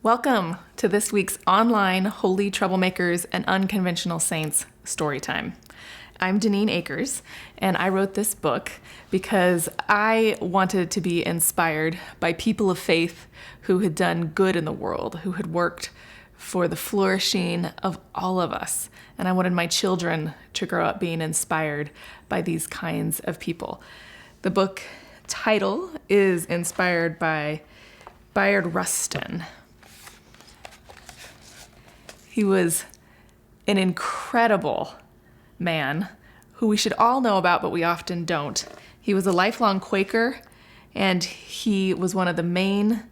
Welcome to this week's online Holy Troublemakers and Unconventional Saints storytime. I'm Daneen Akers, and I wrote this book because I wanted to be inspired by people of faith who had done good in the world, who had worked for the flourishing of all of us. And I wanted my children to grow up being inspired by these kinds of people. The book title is inspired by Bayard Rustin. He was an incredible man who we should all know about, but we often don't. He was a lifelong Quaker, and he was one of the main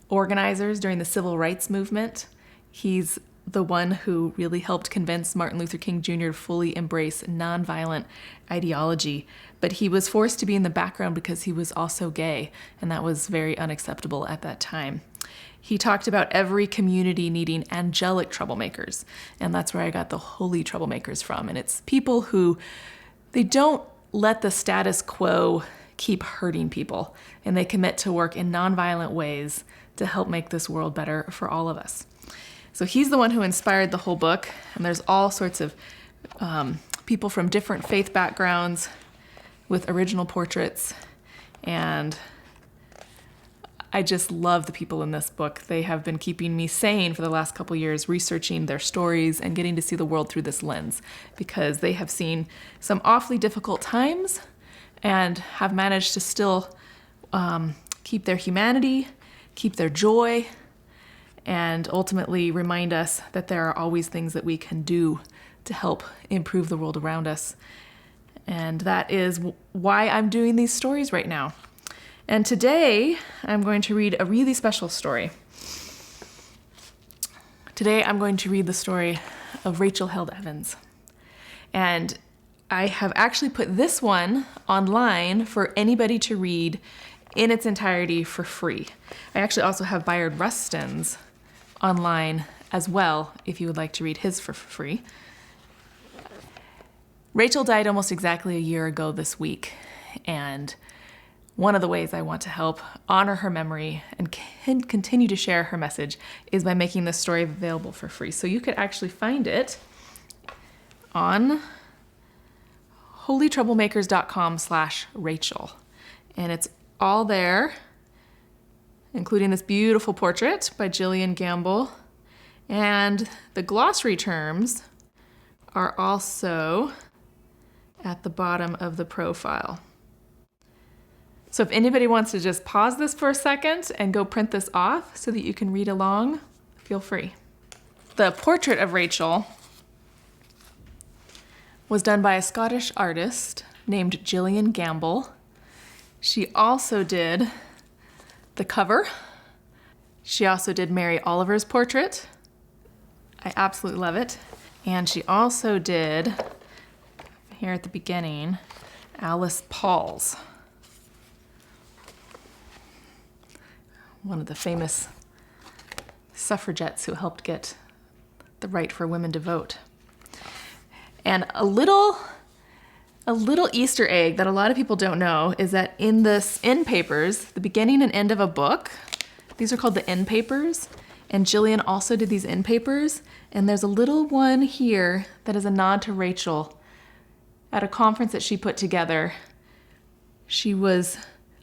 organizers during the Civil Rights Movement. He's the one who really helped convince Martin Luther King Jr. to fully embrace nonviolent ideology. But he was forced to be in the background because he was also gay, and that was very unacceptable at that time. He talked about every community needing angelic troublemakers, and that's where I got the holy troublemakers from. And it's people who, they don't let the status quo keep hurting people, and they commit to work in nonviolent ways to help make this world better for all of us. So he's the one who inspired the whole book, and there's all sorts of people from different faith backgrounds with original portraits, and I just love the people in this book. They have been keeping me sane for the last couple years, researching their stories and getting to see the world through this lens, because they have seen some awfully difficult times and have managed to still keep their humanity, keep their joy, and ultimately remind us that there are always things that we can do to help improve the world around us. And that is why I'm doing these stories right now. And today, I'm going to read a really special story. Today, I'm going to read the story of Rachel Held Evans. And I have actually put this one online for anybody to read in its entirety for free. I actually also have Bayard Rustin's online as well, if you would like to read his for free. Rachel died almost exactly a year ago this week, and one of the ways I want to help honor her memory and continue to share her message is by making this story available for free. So you could actually find it on holytroublemakers.com/Rachel. And it's all there, including this beautiful portrait by Jillian Gamble. And the glossary terms are also at the bottom of the profile. So if anybody wants to just pause this for a second and go print this off so that you can read along, feel free. The portrait of Rachel was done by a Scottish artist named Jillian Gamble. She also did the cover. She also did Mary Oliver's portrait. I absolutely love it. And she also did, here at the beginning, Alice Paul's, one of the famous suffragettes who helped get the right for women to vote. And a little Easter egg that a lot of people don't know is that in this end papers, the beginning and end of a book, these are called the end papers, and Jillian also did these end papers, and there's a little one here that is a nod to Rachel. At a conference that she put together, she was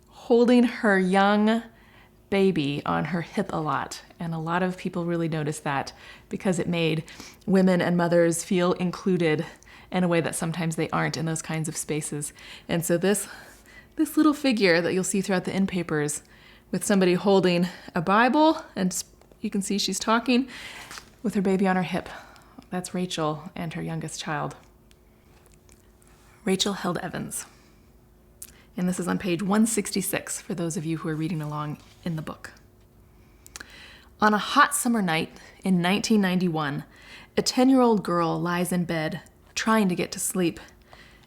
holding her young baby on her hip a lot, and a lot of people really noticed that because it made women and mothers feel included in a way that sometimes they aren't in those kinds of spaces. And so this little figure that you'll see throughout the end papers with somebody holding a Bible, and you can see she's talking with her baby on her hip. That's Rachel and her youngest child. Rachel Held Evans. And this is on page 166 for those of you who are reading along in the book. On a hot summer night in 1991, a 10-year-old girl lies in bed, trying to get to sleep.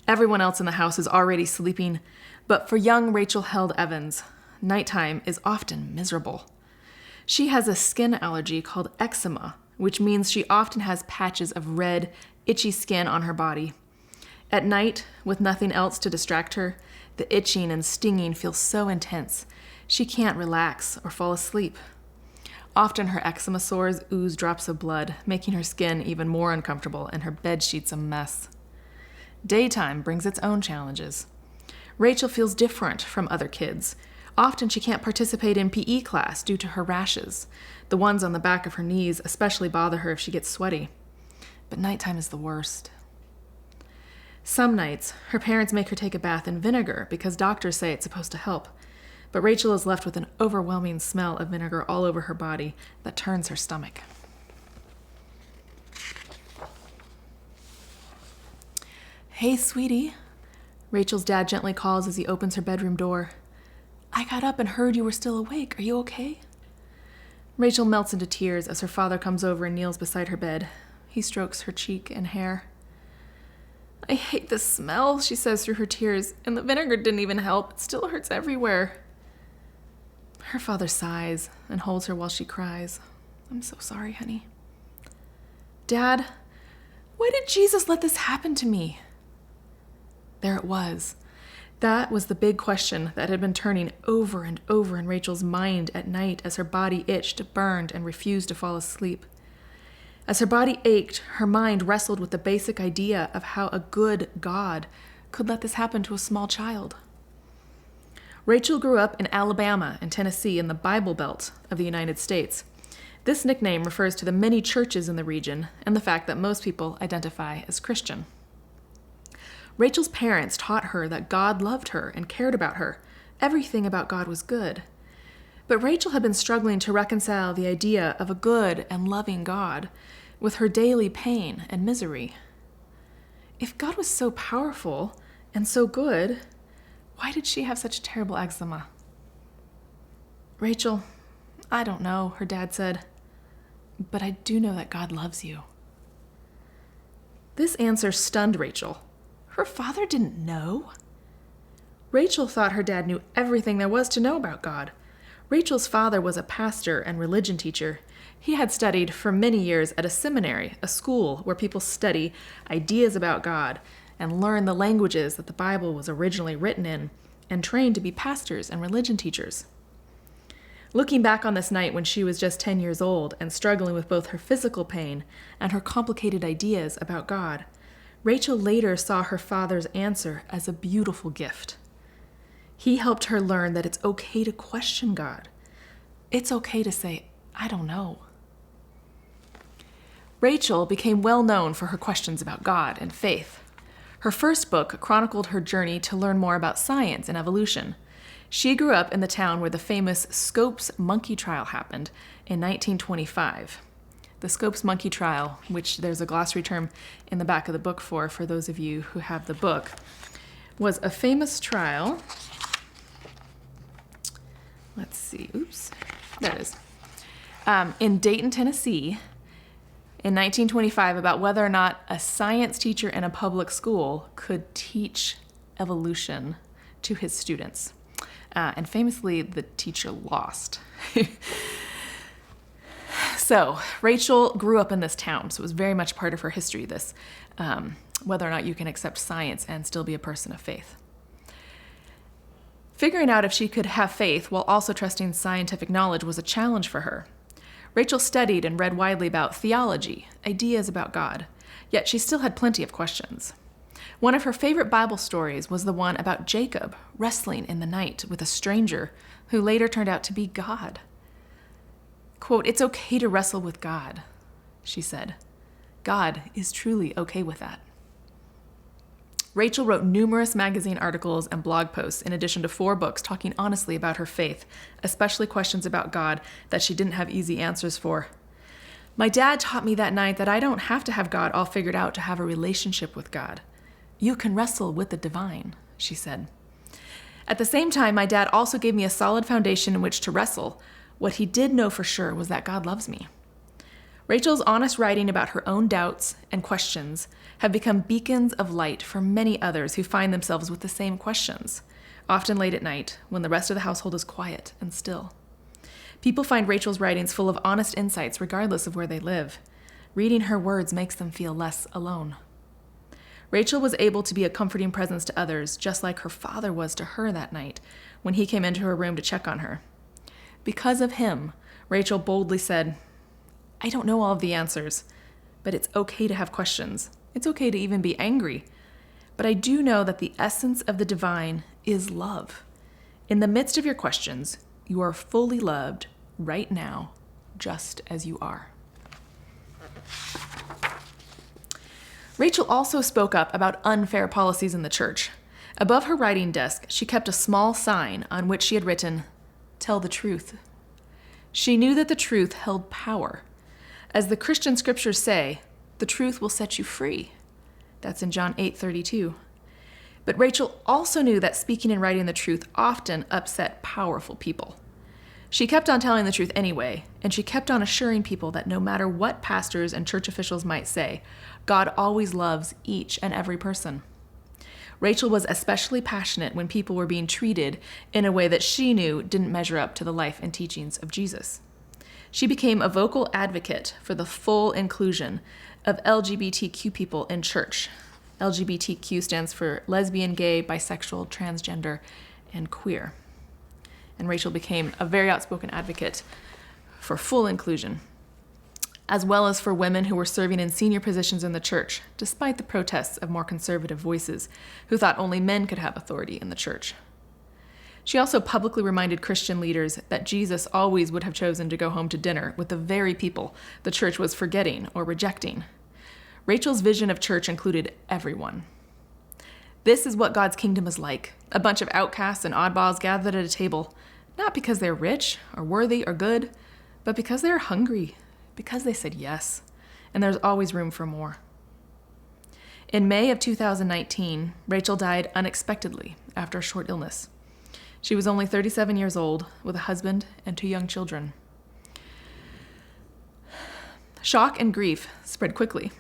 Everyone else in the house is already sleeping, but for young Rachel Held Evans, nighttime is often miserable. She has a skin allergy called eczema, which means she often has patches of red, itchy skin on her body. At night, with nothing else to distract her, the itching and stinging feel so intense, she can't relax or fall asleep. Often her eczema sores ooze drops of blood, making her skin even more uncomfortable and her bed sheets a mess. Daytime brings its own challenges. Rachel feels different from other kids. Often she can't participate in PE class due to her rashes. The ones on the back of her knees especially bother her if she gets sweaty. But nighttime is the worst. Some nights, her parents make her take a bath in vinegar because doctors say it's supposed to help. But Rachel is left with an overwhelming smell of vinegar all over her body that turns her stomach. "Hey, sweetie," Rachel's dad gently calls as he opens her bedroom door. "I got up and heard you were still awake. Are you okay?" Rachel melts into tears as her father comes over and kneels beside her bed. He strokes her cheek and hair. "I hate the smell," she says through her tears, "and the vinegar didn't even help. It still hurts everywhere." Her father sighs and holds her while she cries. "I'm so sorry, honey." "Dad, why did Jesus let this happen to me?" There it was. That was the big question that had been turning over and over in Rachel's mind at night as her body itched, burned, and refused to fall asleep. As her body ached, her mind wrestled with the basic idea of how a good God could let this happen to a small child. Rachel grew up in Alabama and Tennessee in the Bible Belt of the United States. This nickname refers to the many churches in the region and the fact that most people identify as Christian. Rachel's parents taught her that God loved her and cared about her. Everything about God was good. But Rachel had been struggling to reconcile the idea of a good and loving God with her daily pain and misery. If God was so powerful and so good, why did she have such terrible eczema? "Rachel, I don't know," her dad said, "but I do know that God loves you." This answer stunned Rachel. Her father didn't know. Rachel thought her dad knew everything there was to know about God. Rachel's father was a pastor and religion teacher. He had studied for many years at a seminary, a school where people study ideas about God and learn the languages that the Bible was originally written in, and trained to be pastors and religion teachers. Looking back on this night when she was just 10 years old and struggling with both her physical pain and her complicated ideas about God, Rachel later saw her father's answer as a beautiful gift. He helped her learn that it's okay to question God. It's okay to say, "I don't know." Rachel became well known for her questions about God and faith. Her first book chronicled her journey to learn more about science and evolution. She grew up in the town where the famous Scopes monkey trial happened in 1925. The Scopes monkey trial, which there's a glossary term in the back of the book for those of you who have the book, was a famous trial. Let's see. Oops. There it is. In Dayton, Tennessee, in 1925, about whether or not a science teacher in a public school could teach evolution to his students. And famously, the teacher lost. So Rachel grew up in this town, so it was very much part of her history, this whether or not you can accept science and still be a person of faith. Figuring out if she could have faith while also trusting scientific knowledge was a challenge for her. Rachel studied and read widely about theology, ideas about God, yet she still had plenty of questions. One of her favorite Bible stories was the one about Jacob wrestling in the night with a stranger who later turned out to be God. Quote, "It's okay to wrestle with God," she said. God is truly okay with that. Rachel wrote numerous magazine articles and blog posts in addition to 4 books talking honestly about her faith, especially questions about God that she didn't have easy answers for. "My dad taught me that night that I don't have to have God all figured out to have a relationship with God. You can wrestle with the divine," she said. "At the same time, my dad also gave me a solid foundation in which to wrestle. What he did know for sure was that God loves me." Rachel's honest writing about her own doubts and questions have become beacons of light for many others who find themselves with the same questions, often late at night when the rest of the household is quiet and still. People find Rachel's writings full of honest insights regardless of where they live. Reading her words makes them feel less alone. Rachel was able to be a comforting presence to others, just like her father was to her that night when he came into her room to check on her. Because of him, Rachel boldly said, "I don't know all of the answers, but it's okay to have questions. It's okay to even be angry. But I do know that the essence of the divine is love. In the midst of your questions, you are fully loved right now, just as you are." Rachel also spoke up about unfair policies in the church. Above her writing desk, she kept a small sign on which she had written, "Tell the truth." She knew that the truth held power. As the Christian scriptures say, the truth will set you free. That's in John 8:32. But Rachel also knew that speaking and writing the truth often upset powerful people. She kept on telling the truth anyway, and she kept on assuring people that no matter what pastors and church officials might say, God always loves each and every person. Rachel was especially passionate when people were being treated in a way that she knew didn't measure up to the life and teachings of Jesus. She became a vocal advocate for the full inclusion of LGBTQ people in church. LGBTQ stands for lesbian, gay, bisexual, transgender, and queer. And Rachel became a very outspoken advocate for full inclusion, as well as for women who were serving in senior positions in the church, despite the protests of more conservative voices who thought only men could have authority in the church. She also publicly reminded Christian leaders that Jesus always would have chosen to go home to dinner with the very people the church was forgetting or rejecting. Rachel's vision of church included everyone. This is what God's kingdom is like, a bunch of outcasts and oddballs gathered at a table, not because they're rich or worthy or good, but because they're hungry, because they said yes, and there's always room for more. In May of 2019, Rachel died unexpectedly after a short illness. She was only 37 years old, with a husband and 2 young children. Shock and grief spread quickly.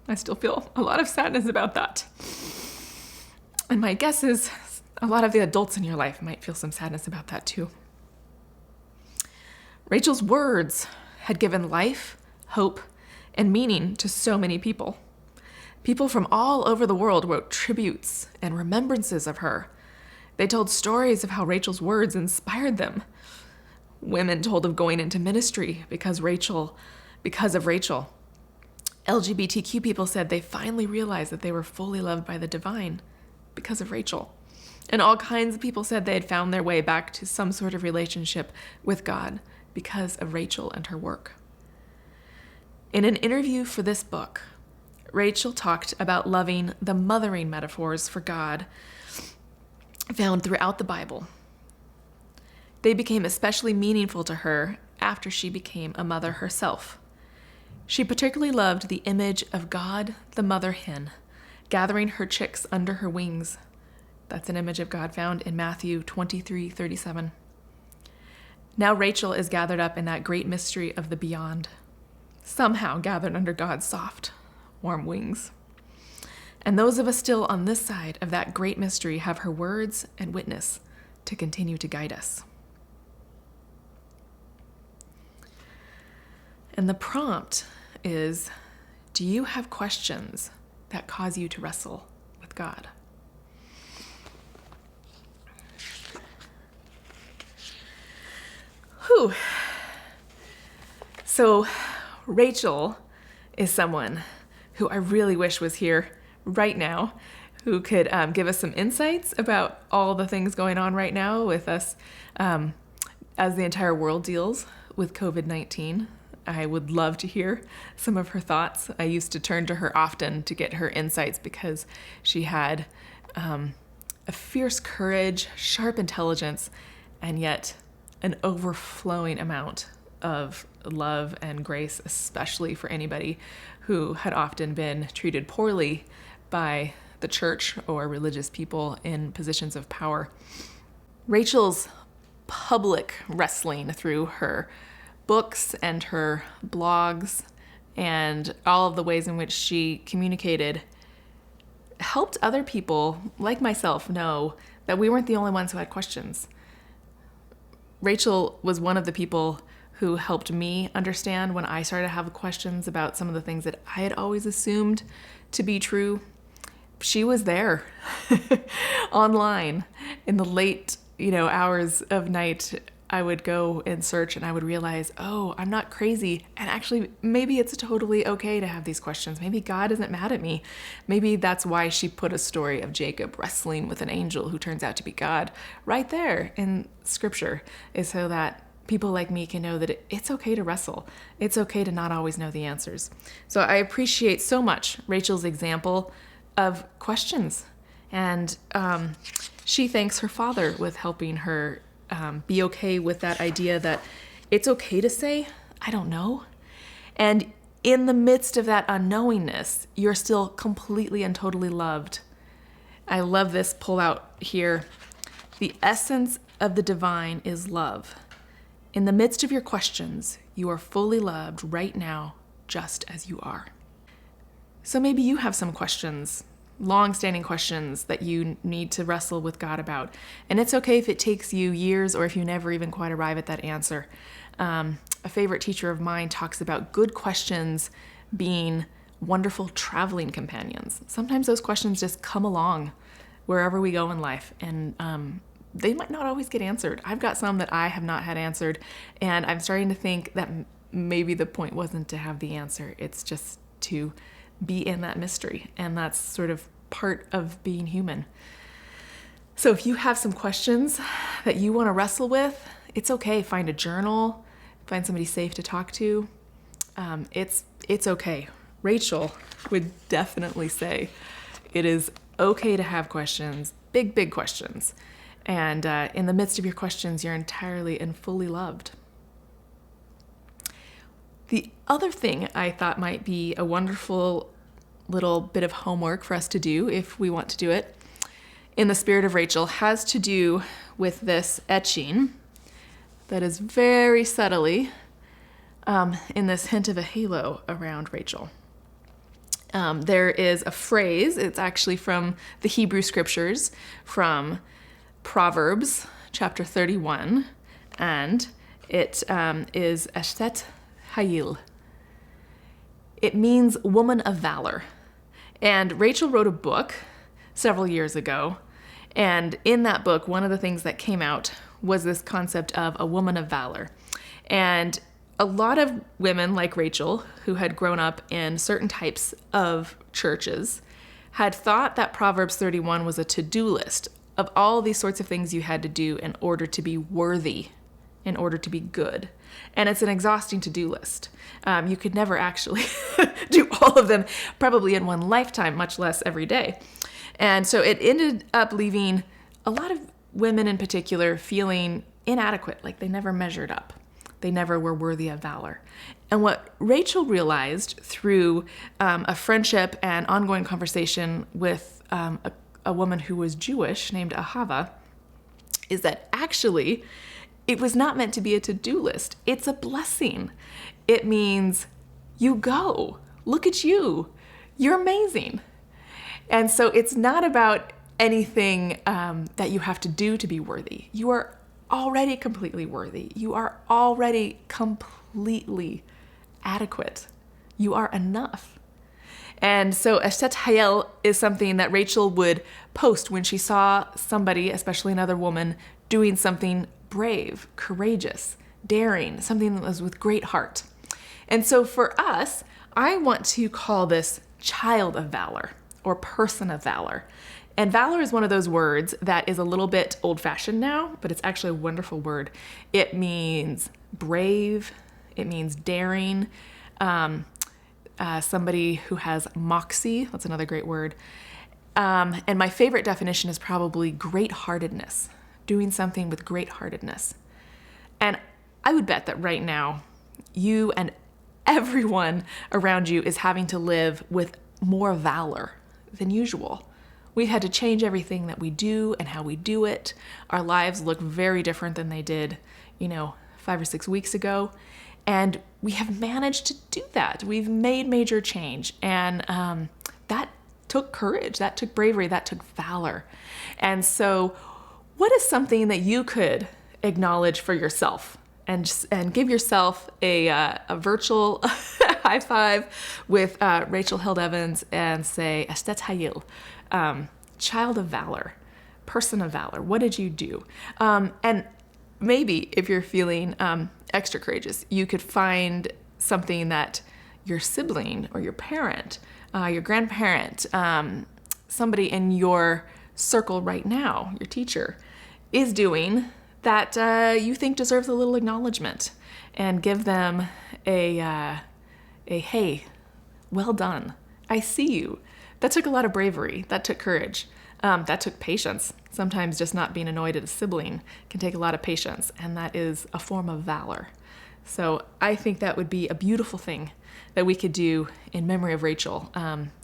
I still feel a lot of sadness about that. And my guess is a lot of the adults in your life might feel some sadness about that too. Rachel's words had given life, hope, and meaning to so many people. People from all over the world wrote tributes and remembrances of her. They told stories of how Rachel's words inspired them. Women told of going into ministry because of Rachel. LGBTQ people said they finally realized that they were fully loved by the divine because of Rachel. And all kinds of people said they had found their way back to some sort of relationship with God because of Rachel and her work. In an interview for this book, Rachel talked about loving the mothering metaphors for God found throughout the Bible. They became especially meaningful to her after she became a mother herself. She particularly loved the image of God, the mother hen, gathering her chicks under her wings. That's an image of God found in Matthew 23:37. Now Rachel is gathered up in that great mystery of the beyond, somehow gathered under God's soft, warm wings. And those of us still on this side of that great mystery have her words and witness to continue to guide us. And the prompt is, do you have questions that cause you to wrestle with God? Whew. So Rachel is someone who I really wish was here right now, who could give us some insights about all the things going on right now with us as the entire world deals with COVID-19. I would love to hear some of her thoughts. I used to turn to her often to get her insights because she had a fierce courage, sharp intelligence, and yet an overflowing amount of love and grace, especially for anybody who had often been treated poorly by the church or religious people in positions of power. Rachel's public wrestling through her books and her blogs and all of the ways in which she communicated helped other people like myself know that we weren't the only ones who had questions. Rachel was one of the people who helped me understand when I started to have questions about some of the things that I had always assumed to be true. She was there online in the late, hours of night I would go and search and I would realize, oh, I'm not crazy. And actually, maybe it's totally okay to have these questions. Maybe God isn't mad at me. Maybe that's why she put a story of Jacob wrestling with an angel who turns out to be God right there in Scripture, is so that people like me can know that it's okay to wrestle. It's okay to not always know the answers. So I appreciate so much Rachel's example of questions. And she thanks her father with helping her be okay with that idea that it's okay to say, I don't know. And in the midst of that unknowingness, you're still completely and totally loved. I love this pull out here. The essence of the divine is love. In the midst of your questions, you are fully loved right now, just as you are. So maybe you have some questions, long-standing questions that you need to wrestle with God about. And it's okay if it takes you years or if you never even quite arrive at that answer. A favorite teacher of mine talks about good questions being wonderful traveling companions. Sometimes those questions just come along wherever we go in life, and they might not always get answered. I've got some that I have not had answered, and I'm starting to think that maybe the point wasn't to have the answer. It's just to be in that mystery, and that's sort of part of being human. So if you have some questions that you want to wrestle with, it's okay. Find a journal, find somebody safe to talk to. It's okay. Rachel would definitely say it is okay to have questions, big questions. And in the midst of your questions, you're entirely and fully loved. The other thing I thought might be a wonderful little bit of homework for us to do, if we want to do it, in the spirit of Rachel, has to do with this etching that is very subtly in this hint of a halo around Rachel. There is a phrase, it's actually from the Hebrew scriptures, from Proverbs chapter 31, and it is Eshet Chayil. It means woman of valor. And Rachel wrote a book several years ago, and in that book, one of the things that came out was this concept of a woman of valor. And a lot of women like Rachel, who had grown up in certain types of churches, had thought that Proverbs 31 was a to-do list of all these sorts of things you had to do in order to be worthy, in order to be good. And it's an exhausting to-do list. You could never actually do all of them, probably in one lifetime, much less every day. And so it ended up leaving a lot of women in particular feeling inadequate, like they never measured up. They never were worthy of valor. And what Rachel realized through a friendship and ongoing conversation with a woman who was Jewish named Ahava is that actually it was not meant to be a to-do list. It's a blessing. It means you go. Look at you. You're amazing. And so it's not about anything that you have to do to be worthy. You are already completely worthy. You are already completely adequate. You are enough. And so Eshet Chayil is something that Rachel would post when she saw somebody, especially another woman, doing something brave, courageous, daring, something that was with great heart. And so for us, I want to call this child of valor or person of valor. And valor is one of those words that is a little bit old-fashioned now, but it's actually a wonderful word. It means brave. It means daring. Somebody who has moxie. That's another great word. And my favorite definition is probably great-heartedness, doing something with great-heartedness. And I would bet that right now, you and everyone around you is having to live with more valor than usual. We've had to change everything that we do and how we do it. Our lives look very different than they did, 5 or 6 weeks ago. And we have managed to do that. We've made major change. And that took courage, that took bravery, that took valor. And so what is something that you could acknowledge for yourself and give yourself a virtual high five with Rachel Held Evans and say, Eshet Chayil, child of valor, person of valor, what did you do? And maybe if you're feeling extra courageous, you could find something that your sibling or your parent, your grandparent, somebody in your circle right now, your teacher, is doing that you think deserves a little acknowledgement, and give them a hey, well done. I see you. That took a lot of bravery. That took courage. That took patience. Sometimes just not being annoyed at a sibling can take a lot of patience, and that is a form of valor. So I think that would be a beautiful thing that we could do in memory of Rachel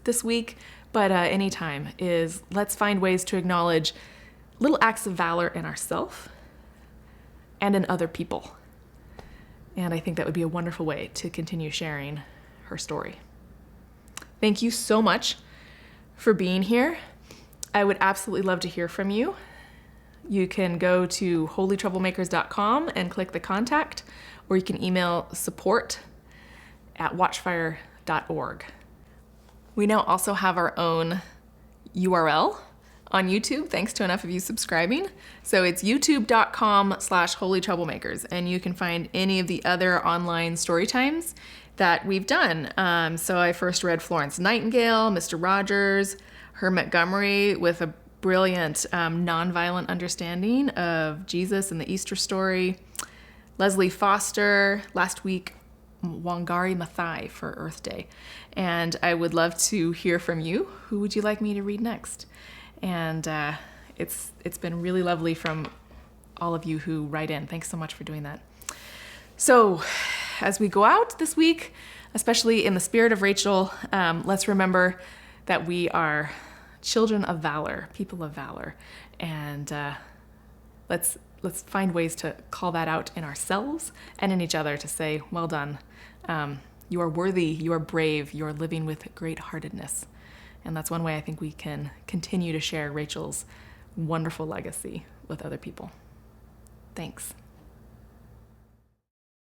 this week, but anytime, is let's find ways to acknowledge little acts of valor in ourselves and in other people. And I think that would be a wonderful way to continue sharing her story. Thank you so much for being here. I would absolutely love to hear from you. You can go to holytroublemakers.com and click the contact, or you can email support@watchfire.org. We now also have our own URL on YouTube, thanks to enough of you subscribing. So it's youtube.com/holytroublemakers, and you can find any of the other online story times that we've done. So I first read Florence Nightingale, Mr. Rogers, Herm Montgomery, with a brilliant nonviolent understanding of Jesus and the Easter story. Leslie Foster, last week, Wangari Maathai for Earth Day. And I would love to hear from you. Who would you like me to read next? And it's been really lovely from all of you who write in. Thanks so much for doing that. So as we go out this week, especially in the spirit of Rachel, let's remember that we are children of valor, people of valor. And let's find ways to call that out in ourselves and in each other, to say, well done. You are worthy, you are brave, you are living with great-heartedness. And that's one way I think we can continue to share Rachel's wonderful legacy with other people. Thanks.